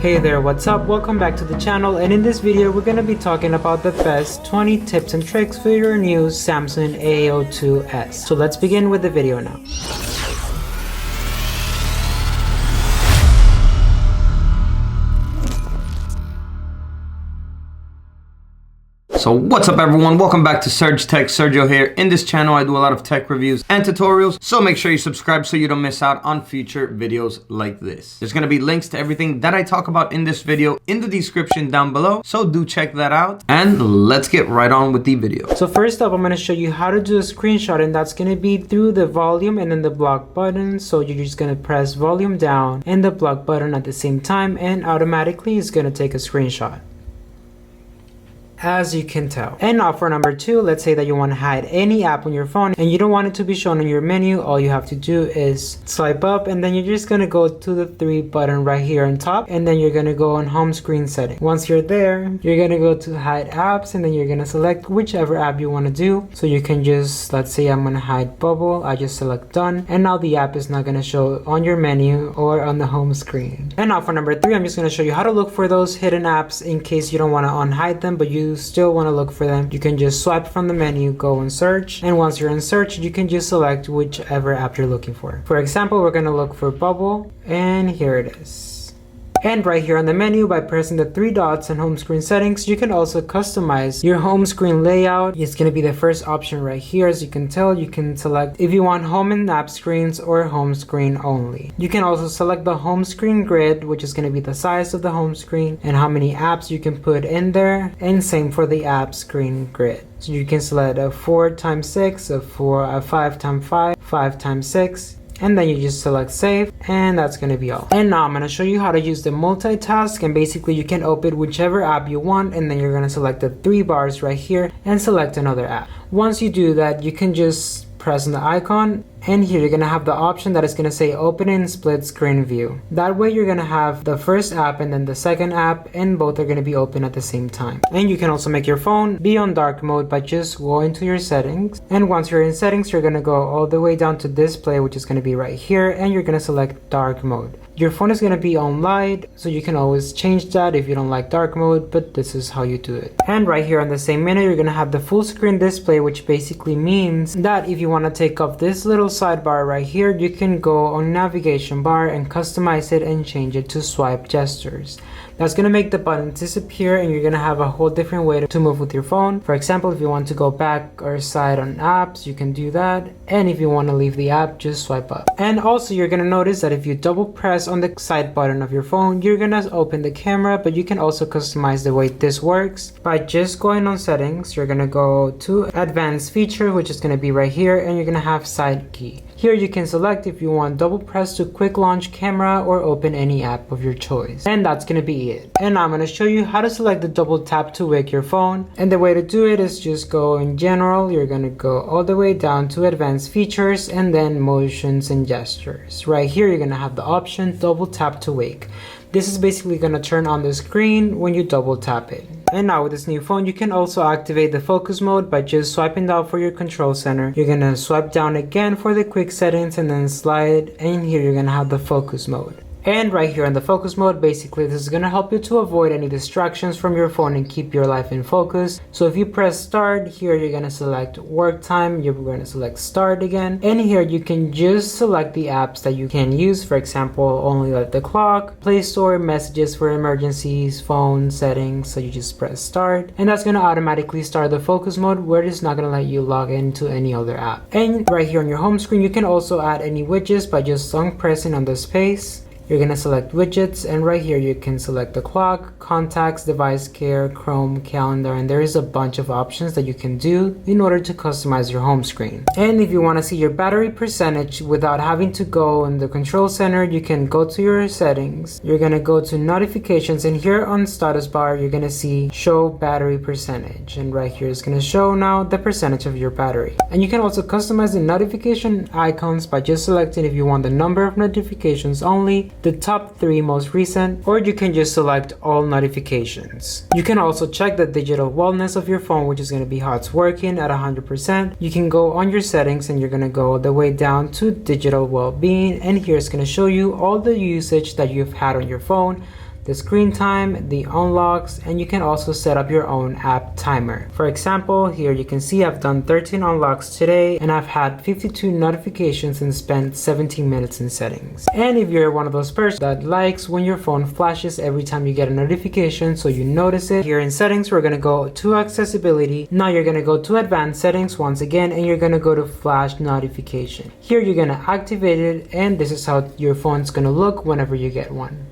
Hey there, what's up? Welcome back to the channel, and in this video we're going to be talking about the best 20 tips and tricks for your new Samsung A02s. So let's begin with the video now. So what's up everyone, welcome back to Surge Tech. Sergio here. In this channel I do a lot of tech reviews and tutorials, so make sure you subscribe so you don't miss out on future videos like this. There's going to be links to everything that I talk about in this video in the description down below, so do check that out, and let's get right on with the video. So first up, I'm going to show you how to do a screenshot, and that's going to be through the volume and then the block button. So you're just going to press volume down and the block button at the same time, and automatically it's going to take a screenshot, as you can tell. And now for number 2, let's say that you want to hide any app on your phone and you don't want it to be shown on your menu. All you have to do is swipe up, and then you're just going to go to the 3 button right here on top, and then you're going to go on home screen setting. Once you're there, you're going to go to hide apps, and then you're going to select whichever app you want to do. So you can just, let's say I'm going to hide Bubble. I just select done, and now the app is not going to show on your menu or on the home screen. And now for number 3, I'm just going to show you how to look for those hidden apps in case you don't want to unhide them but you still want to look for them. You can just swipe from the menu, go and search, and once you're in search you can just select whichever app you're looking for. For example, we're going to look for Bubble, and here it is. And right here on the menu, by pressing the 3 dots in home screen settings, you can also customize your home screen layout. It's going to be the first option right here. As you can tell, you can select if you want home and app screens or home screen only. You can also select the home screen grid, which is going to be the size of the home screen and how many apps you can put in there, and same for the app screen grid. So you can select a 4x6, a 5x5, 5x6, and then you just select save, and that's going to be all. And now I'm going to show you how to use the multitask, and basically you can open whichever app you want, and then you're going to select the 3 bars right here and select another app. Once you do that, you can just press on the icon, and here you're going to have the option that is going to say open in split screen view. That way you're going to have the first app and then the second app, and both are going to be open at the same time. And you can also make your phone be on dark mode by just going to your settings, and once you're in settings you're going to go all the way down to display, which is going to be right here, and you're going to select dark mode. Your phone is going to be on light, so you can always change that if you don't like dark mode, but this is how you do it. And right here on the same menu you're going to have the full screen display, which basically means that if you want to take off this little sidebar right here, you can go on navigation bar and customize it and change it to swipe gestures. That's going to make the button disappear, and you're going to have a whole different way to move with your phone. For example, if you want to go back or side on apps, you can do that, and if you want to leave the app, just swipe up. And also you're going to notice that if you double press on the side button of your phone, you're going to open the camera, but you can also customize the way this works by just going on settings. You're going to go to advanced feature, which is going to be right here, and you're going to have side key. Here you can select if you want double press to quick launch camera or open any app of your choice. And that's going to be it. And now I'm going to show you how to select the double tap to wake your phone. And the way to do it is just go in general. You're going to go all the way down to advanced features and then motions and gestures. Right here you're going to have the option double tap to wake. This is basically going to turn on the screen when you double tap it. And now with this new phone, you can also activate the focus mode by just swiping down for your control center. You're going to swipe down again for the quick settings and then slide, and here you're going to have the focus mode. And right here in the focus mode, basically this is going to help you to avoid any distractions from your phone and keep your life in focus. So if you press start, here you're going to select work time, you're going to select start again, and here you can just select the apps that you can use. For example, only like the clock, Play Store, messages for emergencies, phone settings. So you just press start, and that's going to automatically start the focus mode where it's not going to let you log into any other app. And right here on your home screen, you can also add any widgets by just pressing on the space. You're going to select widgets, and right here you can select the clock, contacts, device care, Chrome, calendar, and there is a bunch of options that you can do in order to customize your home screen. And if you want to see your battery percentage without having to go in the control center, you can go to your settings. You're going to go to notifications, and here on status bar you're going to see show battery percentage, and right here is going to show now the percentage of your battery. And you can also customize the notification icons by just selecting if you want the number of notifications only, the top 3 most recent, or you can just select all notifications. You can also check the digital wellness of your phone, which is going to be how it's working at 100%. You can go on your settings and you're going to go all the way down to digital well-being, and here it's going to show you all the usage that you've had on your phone, the screen time, the unlocks, and you can also set up your own app timer. For example, here you can see I've done 13 unlocks today and I've had 52 notifications and spent 17 minutes in settings. And if you're one of those persons that likes when your phone flashes every time you get a notification so you notice it, here in settings we're going to go to accessibility. Now you're going to go to advanced settings once again and you're going to go to flash notification. Here you're going to activate it and this is how your phone's going to look whenever you get one.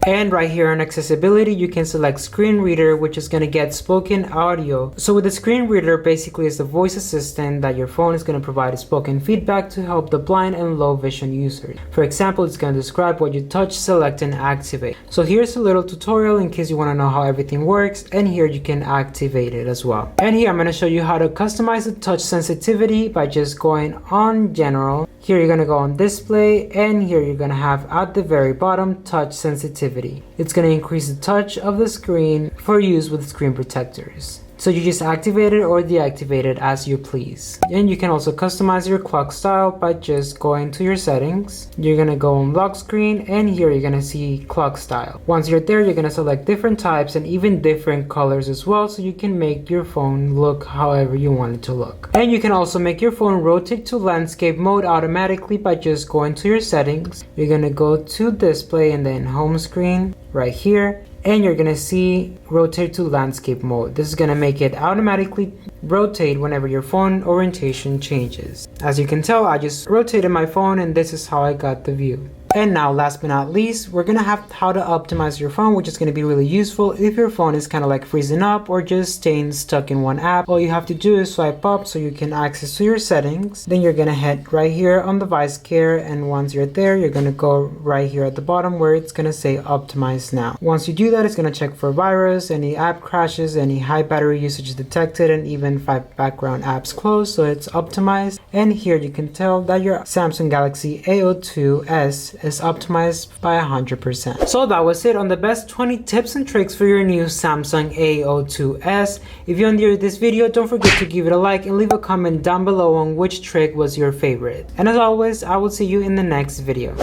And right here on accessibility, you can select screen reader, which is going to get spoken audio. So with the screen reader, basically is the voice assistant that your phone is going to provide spoken feedback to help the blind and low vision users. For example, it's going to describe what you touch, select, and activate. So here's a little tutorial in case you want to know how everything works, and here you can activate it as well. And here I'm going to show you how to customize the touch sensitivity by just going on general. Here you're going to go on display, and here you're going to have at the very bottom touch sensitivity. It's going to increase the touch of the screen for use with screen protectors. So you just activate it or deactivate it as you please. And you can also customize your clock style by just going to your settings. You're going to go on lock screen and here you're going to see clock style. Once you're there, you're going to select different types and even different colors as well, so you can make your phone look however you want it to look. And you can also make your phone rotate to landscape mode automatically by just going to your settings. You're going to go to display and then home screen right here. And you're gonna see rotate to landscape mode. This is gonna make it automatically rotate whenever your phone orientation changes. As you can tell, I just rotated my phone and this is how I got the view. And now last but not least, we're gonna have how to optimize your phone, which is gonna be really useful if your phone is kind of like freezing up or just staying stuck in one app. All you have to do is swipe up so you can access to your settings. Then you're gonna head right here on device care, and once you're there, you're gonna go right here at the bottom where it's gonna say optimize now. Once you do that, it's gonna check for virus, any app crashes, any high battery usage detected, and even 5 background apps closed, so it's optimized. And here you can tell that your Samsung Galaxy A02s is optimized by 100%. So that was it on the best 20 tips and tricks for your new Samsung A02s. If you enjoyed this video, don't forget to give it a like and leave a comment down below on which trick was your favorite. And as always, I will see you in the next video.